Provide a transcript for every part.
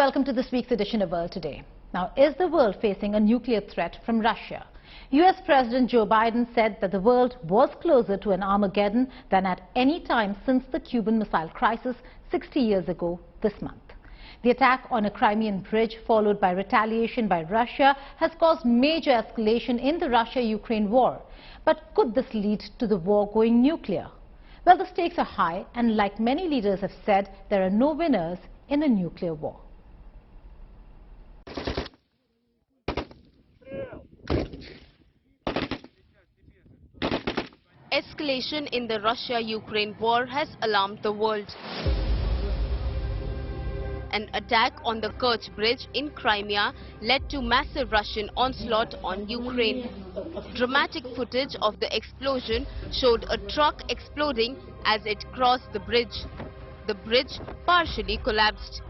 Welcome to this week's edition of World Today. Now, is the world facing a nuclear threat from Russia? US President Joe Biden said that the world was closer to an Armageddon than at any time since the Cuban Missile Crisis 60 years ago this month. The attack on a Crimean bridge, followed by retaliation by Russia, has caused major escalation in the Russia-Ukraine war. But could this lead to the war going nuclear? Well, the stakes are high, and like many leaders have said, there are no winners in a nuclear war. Escalation in the Russia-Ukraine war has alarmed the world. An attack on the Kerch Bridge in Crimea led to massive Russian onslaught on Ukraine. Dramatic footage of the explosion showed a truck exploding as it crossed the bridge. The bridge partially collapsed.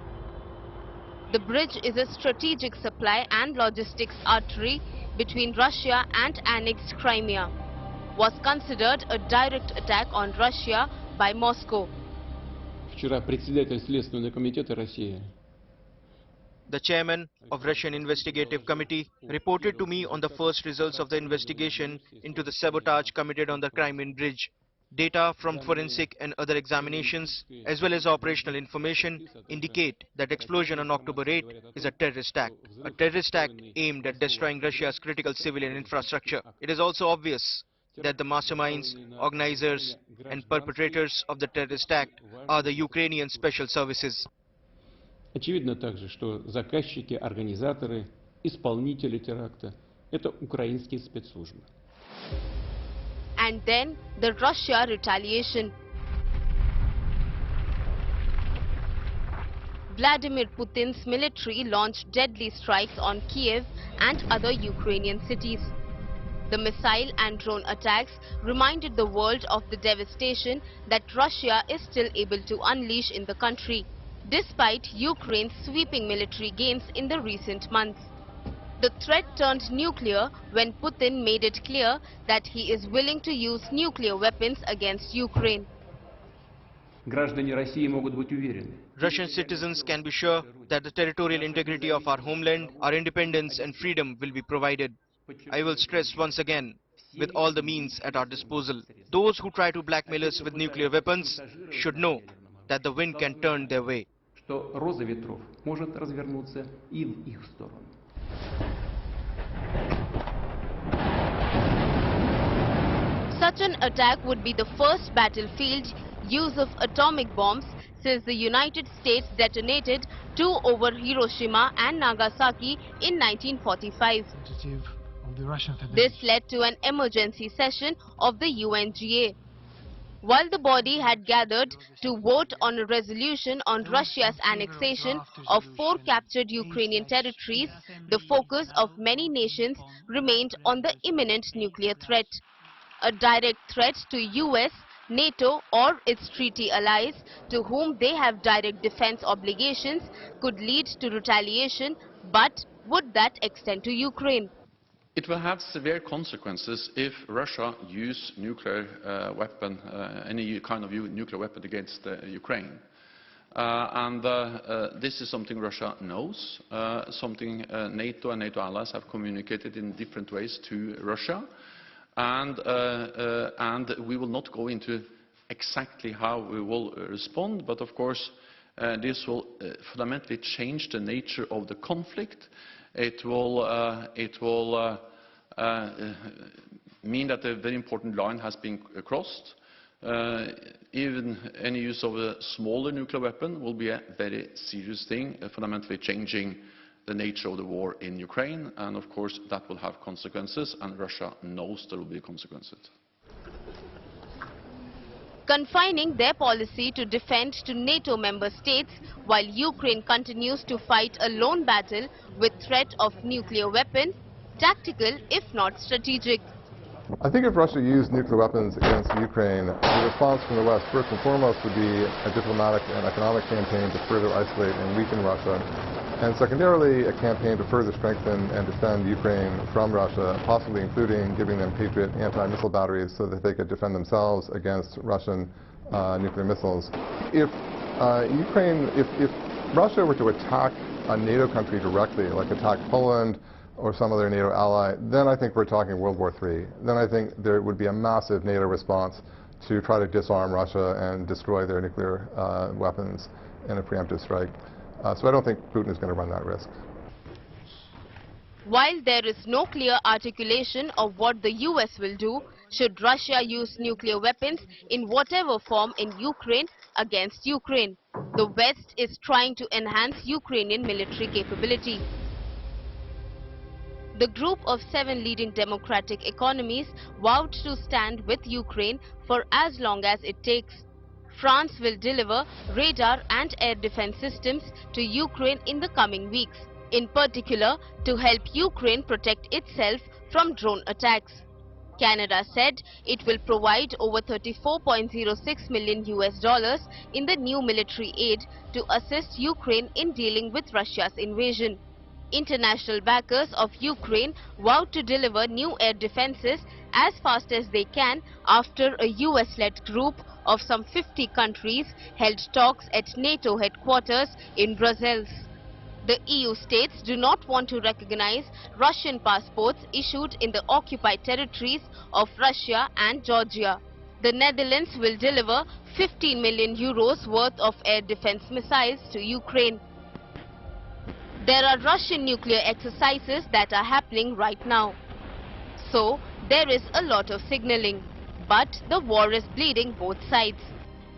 The bridge is a strategic supply and logistics artery between Russia and annexed Crimea. Was considered a direct attack on Russia by Moscow. The chairman of Russian Investigative Committee reported to me on the first results of the investigation into the sabotage committed on the Crimean Bridge. Data from forensic and other examinations, as well as operational information, indicate that explosion on October 8 is a terrorist act aimed at destroying Russia's critical civilian infrastructure. It is also obvious that the masterminds, organizers and perpetrators of the terrorist act are the Ukrainian special services. Очевидно также, что заказчики, организаторы, исполнители теракта – это украинские спецслужбы. And then the Russia retaliation. Vladimir Putin's military launched deadly strikes on Kiev and other Ukrainian cities. The missile and drone attacks reminded the world of the devastation that Russia is still able to unleash in the country, despite Ukraine's sweeping military gains in the recent months. The threat turned nuclear when Putin made it clear that he is willing to use nuclear weapons against Ukraine. Russian citizens can be sure that the territorial integrity of our homeland, our independence and freedom will be provided. I will stress once again, with all the means at our disposal, those who try to blackmail us with nuclear weapons should know that the wind can turn their way. Such an attack would be the first battlefield use of atomic bombs since the United States detonated 2 over Hiroshima and Nagasaki in 1945. This led to an emergency session of the UNGA. While the body had gathered to vote on a resolution on Russia's annexation of 4 captured Ukrainian territories, the focus of many nations remained on the imminent nuclear threat. A direct threat to US, NATO or its treaty allies, to whom they have direct defense obligations, could lead to retaliation, but would that extend to Ukraine? It will have severe consequences if Russia uses nuclear weapon, any kind of nuclear weapon against Ukraine. This is something Russia knows, something NATO and NATO allies have communicated in different ways to Russia. And we will not go into exactly how we will respond, but of course this will fundamentally change the nature of the conflict. It will mean that a very important line has been crossed. Even any use of a smaller nuclear weapon will be a very serious thing, fundamentally changing the nature of the war in Ukraine, and of course that will have consequences, and Russia knows there will be consequences. Confining their policy to defend to NATO member states while Ukraine continues to fight a lone battle with threat of nuclear weapon, tactical if not strategic. I think if Russia used nuclear weapons against Ukraine, the response from the West, first and foremost, would be a diplomatic and economic campaign to further isolate and weaken Russia, and secondarily a campaign to further strengthen and defend Ukraine from Russia, possibly including giving them Patriot anti-missile batteries so that they could defend themselves against Russian nuclear missiles. If Russia were to attack a NATO country directly, like attack Poland or some other NATO ally, then I think we're talking World War III. Then I think there would be a massive NATO response to try to disarm Russia and destroy their nuclear weapons in a preemptive strike. So I don't think Putin is going to run that risk. While there is no clear articulation of what the US will do should Russia use nuclear weapons in whatever form in Ukraine against Ukraine, the West is trying to enhance Ukrainian military capability. The group of 7 leading democratic economies vowed to stand with Ukraine for as long as it takes. France will deliver radar and air defense systems to Ukraine in the coming weeks, in particular to help Ukraine protect itself from drone attacks. Canada said it will provide over $34.06 million in the new military aid to assist Ukraine in dealing with Russia's invasion. International backers of Ukraine vowed to deliver new air defenses as fast as they can after a US-led group of some 50 countries held talks at NATO headquarters in Brussels. The EU states do not want to recognize Russian passports issued in the occupied territories of Russia and Georgia. The Netherlands will deliver 15 million euros worth of air defense missiles to Ukraine. There are Russian nuclear exercises that are happening right now. So, there is a lot of signaling. But the war is bleeding both sides.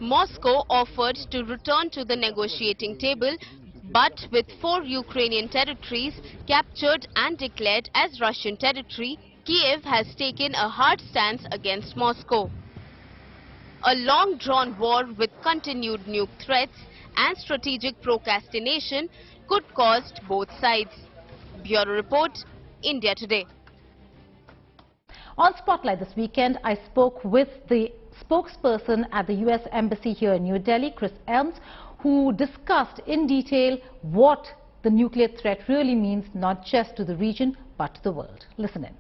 Moscow offered to return to the negotiating table, but with 4 Ukrainian territories captured and declared as Russian territory, Kiev has taken a hard stance against Moscow. A long-drawn war with continued nuke threats and strategic procrastination could cost both sides. Bureau Report, India Today. On Spotlight this weekend, I spoke with the spokesperson at the US Embassy here in New Delhi, Chris Elms, who discussed in detail what the nuclear threat really means, not just to the region, but to the world. Listen in.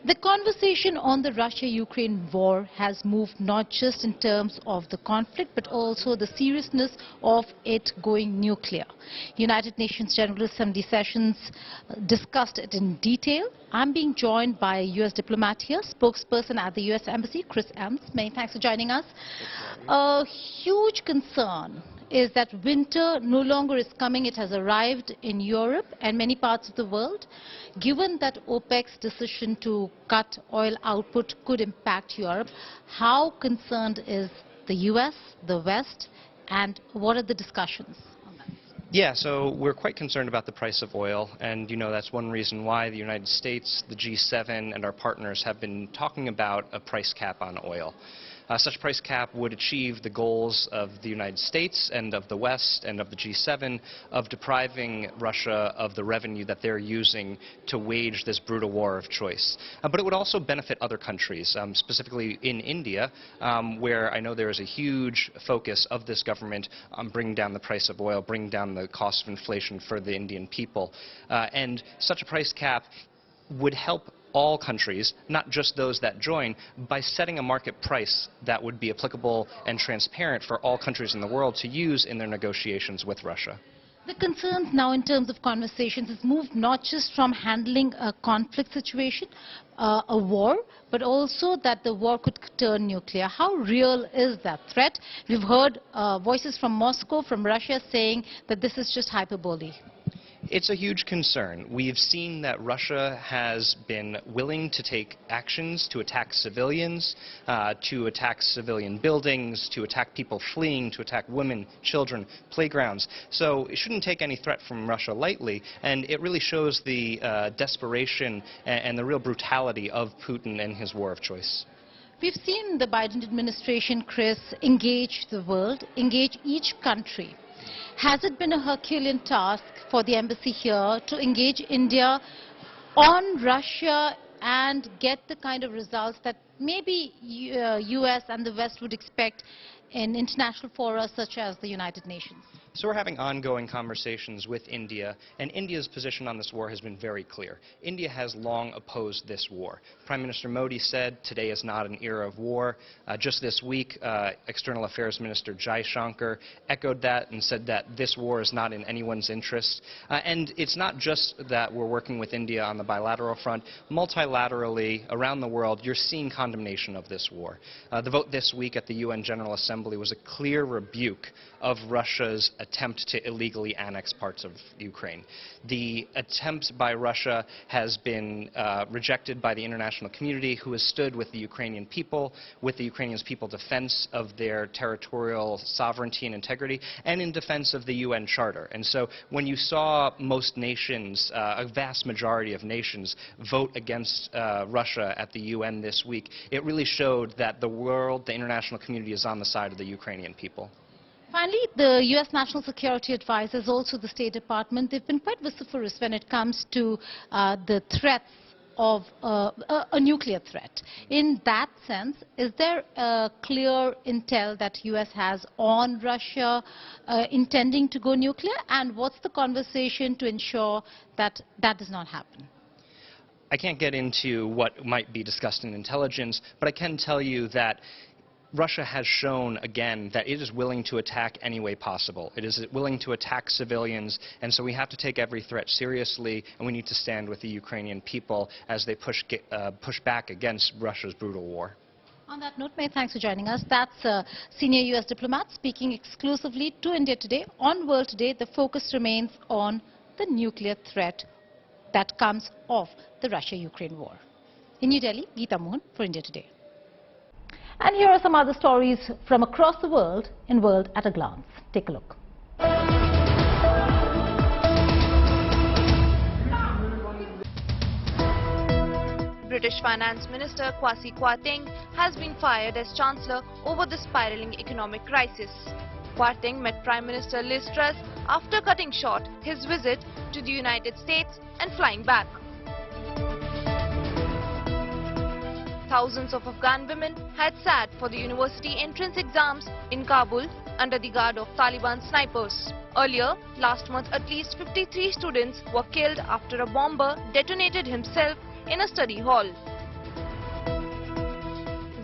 The conversation on the Russia-Ukraine war has moved not just in terms of the conflict, but also the seriousness of it going nuclear. United Nations General Assembly sessions discussed it in detail. I'm being joined by a US diplomat here, spokesperson at the US Embassy, Chris Elms. Many thanks for joining us. A huge concern is that winter no longer is coming. It has arrived in Europe and many parts of the world. Given that OPEC's decision to cut oil output could impact Europe, how concerned is the US, the West, and what are the discussions? Yeah, so we're quite concerned about the price of oil, and you know that's one reason why the United States, the G7, and our partners have been talking about a price cap on oil. Such a price cap would achieve the goals of the United States and of the West and of the G7 of depriving Russia of the revenue that they're using to wage this brutal war of choice. But it would also benefit other countries, specifically in India, where I know there is a huge focus of this government on bringing down the price of oil, bringing down the cost of inflation for the Indian people. And such a price cap would help all countries, not just those that join, by setting a market price that would be applicable and transparent for all countries in the world to use in their negotiations with Russia. The concerns now in terms of conversations has moved not just from handling a conflict situation, a war, but also that the war could turn nuclear. How real is that threat? We've heard voices from Moscow, from Russia saying that this is just hyperbole. It's a huge concern. We've seen that Russia has been willing to take actions to attack civilians, to attack civilian buildings, to attack people fleeing, to attack women, children, playgrounds. So it shouldn't take any threat from Russia lightly, and it really shows the desperation and the real brutality of Putin and his war of choice. We've seen the Biden administration, Chris, engage the world, engage each country. Has it been a Herculean task for the embassy here to engage India on Russia and get the kind of results that maybe US and the West would expect in international fora such as the United Nations? So we're having ongoing conversations with India, and India's position on this war has been very clear. India has long opposed this war. Prime Minister Modi said today is not an era of war. Just this week, External Affairs Minister Jai Shankar echoed that and said that this war is not in anyone's interest. And it's not just that we're working with India on the bilateral front. Multilaterally, around the world, you're seeing condemnation of this war. The vote this week at the UN General Assembly was a clear rebuke of Russia's attempt to illegally annex parts of Ukraine. The attempt by Russia has been rejected by the international community, who has stood with the Ukrainian people, with the Ukrainian people's defense of their territorial sovereignty and integrity, and in defense of the UN Charter. And so when you saw most nations, a vast majority of nations, vote against Russia at the UN this week, it really showed that the world, the international community, is on the side of the Ukrainian people. Finally, the U.S. National Security Advisors, also the State Department, they've been quite vociferous when it comes to the threats of a nuclear threat. In that sense, is there a clear intel that U.S. has on Russia intending to go nuclear? And what's the conversation to ensure that that does not happen? I can't get into what might be discussed in intelligence, but I can tell you that Russia has shown again that it is willing to attack any way possible. It is willing to attack civilians, and so we have to take every threat seriously, and we need to stand with the Ukrainian people as they push back against Russia's brutal war. On that note, thanks for joining us. That's a senior U.S. diplomat speaking exclusively to India Today. On World Today, the focus remains on the nuclear threat that comes of the Russia-Ukraine war. In New Delhi, Geeta Mohan for India Today. And here are some other stories from across the world in World at a Glance. Take a look. British Finance Minister Kwasi Kwarteng has been fired as Chancellor over the spiralling economic crisis. Kwarteng met Prime Minister Liz Truss after cutting short his visit to the United States and flying back. Thousands of Afghan women had sat for the university entrance exams in Kabul under the guard of Taliban snipers. Earlier, last month, at least 53 students were killed after a bomber detonated himself in a study hall.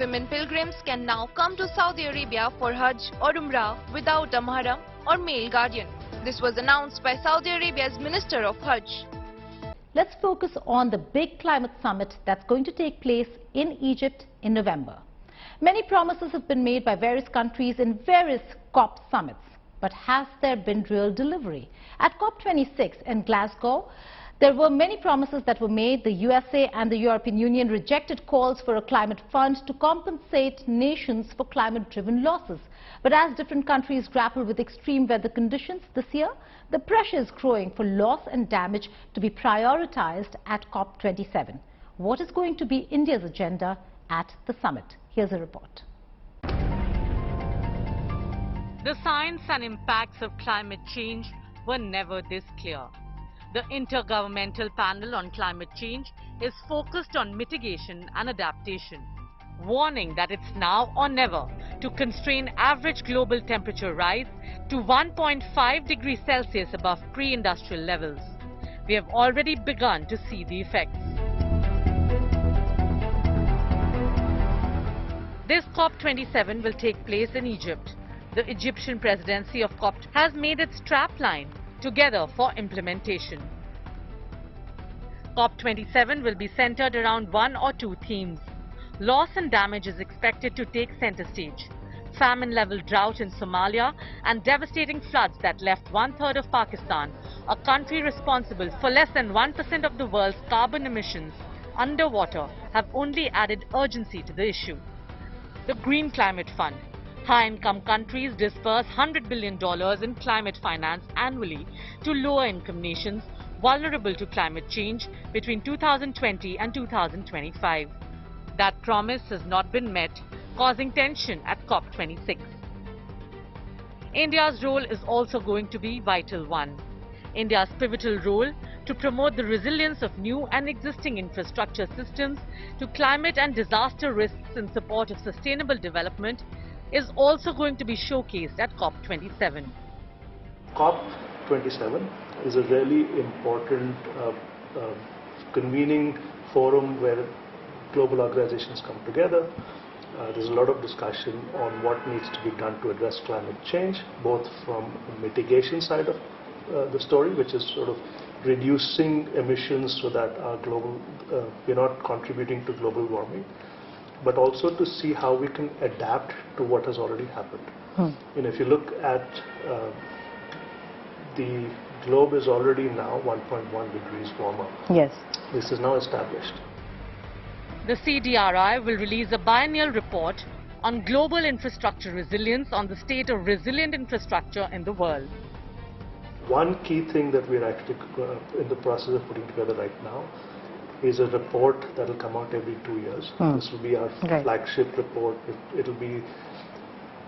Women pilgrims can now come to Saudi Arabia for Hajj or Umrah without a mahram or male guardian. This was announced by Saudi Arabia's Minister of Hajj. Let's focus on the big climate summit that's going to take place in Egypt in November. Many promises have been made by various countries in various COP summits, but has there been real delivery? At COP26 in Glasgow, there were many promises that were made. The USA and the European Union rejected calls for a climate fund to compensate nations for climate-driven losses. But as different countries grapple with extreme weather conditions this year, the pressure is growing for loss and damage to be prioritized at COP27. What is going to be India's agenda at the summit? Here's a report. The science and impacts of climate change were never this clear. The Intergovernmental Panel on Climate Change is focused on mitigation and adaptation, warning that it's now or never to constrain average global temperature rise to 1.5 degrees Celsius above pre-industrial levels. We have already begun to see the effects. This COP27 will take place in Egypt. The Egyptian presidency of COP has made its strapline together for implementation. COP27 will be centered around one or two themes. Loss and damage is expected to take center stage. Famine-level drought in Somalia and devastating floods that left one-third of Pakistan, a country responsible for less than 1% of the world's carbon emissions, underwater, have only added urgency to the issue. The Green Climate Fund. High-income countries disperse $100 billion in climate finance annually to lower-income nations vulnerable to climate change between 2020 and 2025. That promise has not been met, causing tension at COP26. India's role is also going to be a vital one. India's pivotal role to promote the resilience of new and existing infrastructure systems to climate and disaster risks in support of sustainable development is also going to be showcased at COP27. COP27 is a really important convening forum where global organizations come together. There's a lot of discussion on what needs to be done to address climate change, both from the mitigation side of the story, which is sort of reducing emissions so that our global, we're not contributing to global warming, but also to see how we can adapt to what has already happened. You know, if you look at the globe is already now 1.1 degrees warmer. Yes. This is now established. The CDRI will release a biennial report on global infrastructure resilience on the state of resilient infrastructure in the world. One key thing that we're actually in the process of putting together right now is a report that will come out every 2 years. This will be our flagship report. It will be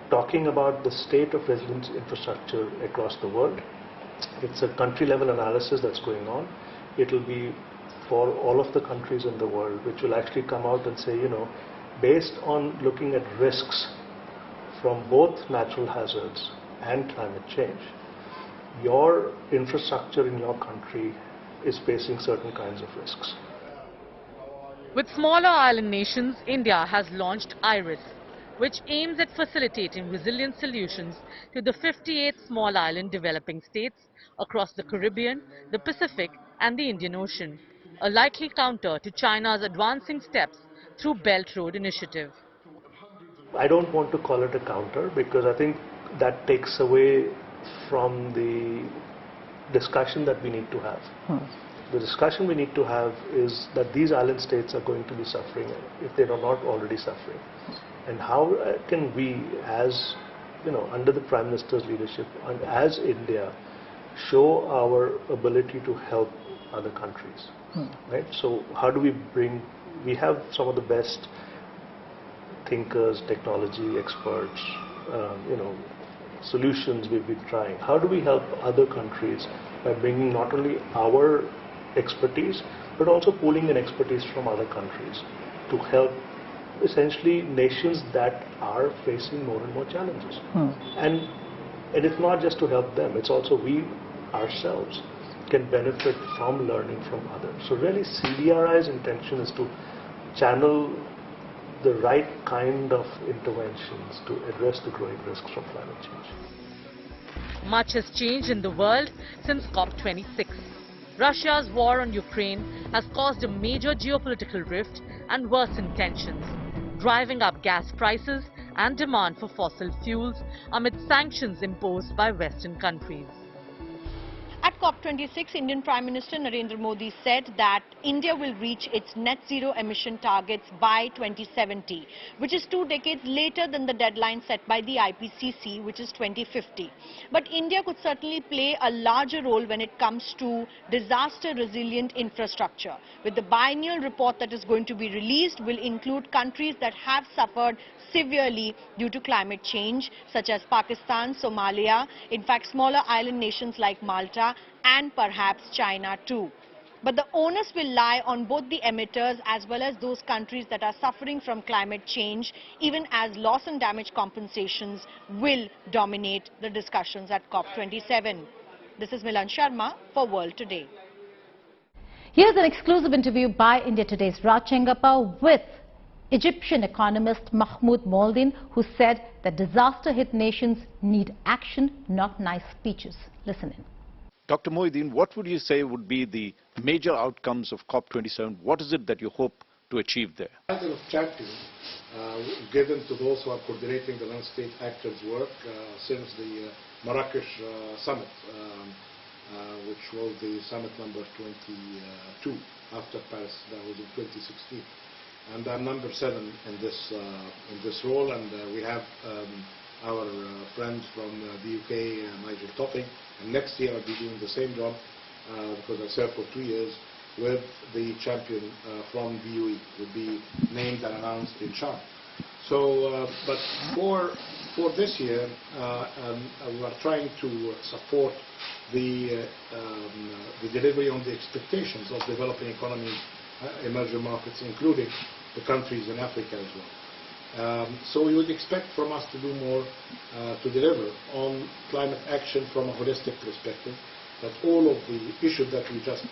talking about the state of resilient infrastructure across the world. It's a country level analysis that's going on. It will be for all of the countries in the world, which will actually come out and say, you know, based on looking at risks from both natural hazards and climate change, your infrastructure in your country is facing certain kinds of risks. With smaller island nations, India has launched IRIS, which aims at facilitating resilient solutions to the 58 small island developing states across the Caribbean, the Pacific and the Indian Ocean, a likely counter to China's advancing steps through Belt Road Initiative. I don't want to call it a counter because I think that takes away from the discussion that we need to have. The discussion we need to have is that these island states are going to be suffering if they are not already suffering. And how can we, as you know, under the Prime Minister's leadership and as India, show our ability to help other countries, right? So how do we bring, we have some of the best thinkers, technology experts, you know, solutions we've been trying. How do we help other countries by bringing not only our expertise, but also pooling in expertise from other countries to help essentially nations that are facing more and more challenges. And it's not just to help them, it's also we ourselves can benefit from learning from others. So really CDRI's intention is to channel the right kind of interventions to address the growing risks from climate change. Much has changed in the world since COP26. Russia's war on Ukraine has caused a major geopolitical rift and worsened tensions, driving up gas prices and demand for fossil fuels amid sanctions imposed by Western countries. At COP26, Indian Prime Minister Narendra Modi said that India will reach its net zero emission targets by 2070, which is 2 decades later than the deadline set by the IPCC, which is 2050. But India could certainly play a larger role when it comes to disaster resilient infrastructure. With the biennial report that is going to be released will include countries that have suffered severely due to climate change, such as Pakistan, Somalia, in fact smaller island nations like Malta and perhaps China too. But the onus will lie on both the emitters as well as those countries that are suffering from climate change, even as loss and damage compensations will dominate the discussions at COP27. This is Milan Sharma for World Today. Here's an exclusive interview by India Today's Raj Chengappa with Egyptian economist Mahmoud Moldin, who said that disaster-hit nations need action, not nice speeches. Listen in. Dr. Moeddin, what would you say would be the major outcomes of COP27? What is it that you hope to achieve there? The title of champion given to those who are coordinating the non-state actors' work since the Marrakesh summit, which was the summit number 22 after Paris. That was in 2016. And I'm number 7 in this role, and we have our friend from the UK, Nigel Topping, and next year I'll be doing the same job because I served for 2 years with the champion from the UAE, will be named and announced in Sharm. So, but for this year, we are trying to support the delivery on the expectations of developing economies, emerging markets, including the countries in Africa as well. So we would expect from us to do more to deliver on climate action from a holistic perspective, that all of the issues that we just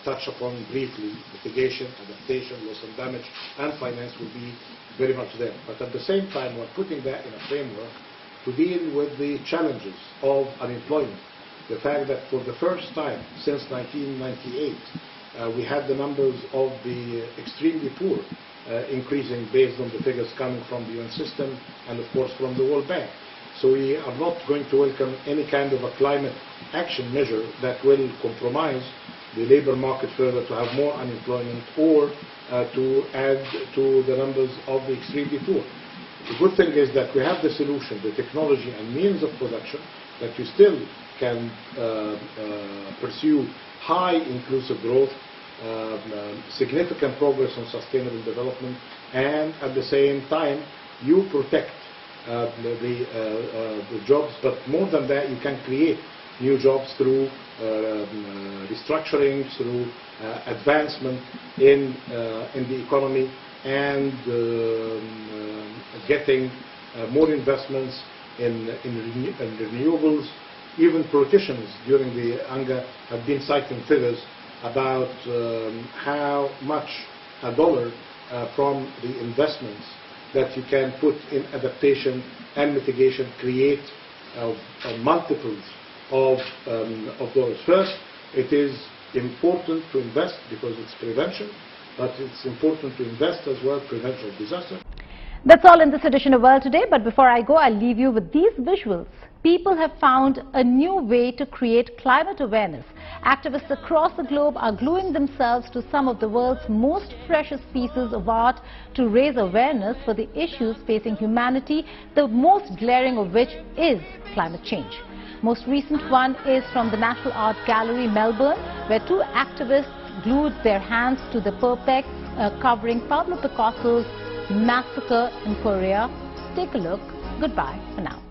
touch upon briefly, mitigation, adaptation, loss and damage, and finance will be very much there. But at the same time, we're putting that in a framework to deal with the challenges of unemployment. The fact that for the first time since 1998, we had the numbers of the extremely poor increasing based on the figures coming from the UN system and of course from the World Bank. So we are not going to welcome any kind of a climate action measure that will compromise the labor market further, to have more unemployment or to add to the numbers of the extremely poor. The good thing is that we have the solution, the technology and means of production, that you still can pursue high inclusive growth, significant progress on sustainable development, and at the same time you protect the jobs, but more than that, you can create new jobs through restructuring, through advancement in the economy, and getting more investments in renewables. Even politicians during the ANGA have been citing figures about how much a dollar from the investments that you can put in adaptation and mitigation create multiples of dollars. First, it is important to invest because it's prevention, but it's important to invest as well, prevention of disaster. That's all in this edition of World Today, but before I go, I'll leave you with these visuals. People have found a new way to create climate awareness. Activists across the globe are gluing themselves to some of the world's most precious pieces of art to raise awareness for the issues facing humanity, the most glaring of which is climate change. Most recent one is from the National Art Gallery, Melbourne, where two activists glued their hands to the Perpex covering Pablo Picasso's Massacre in Korea. Take a look. Goodbye for now.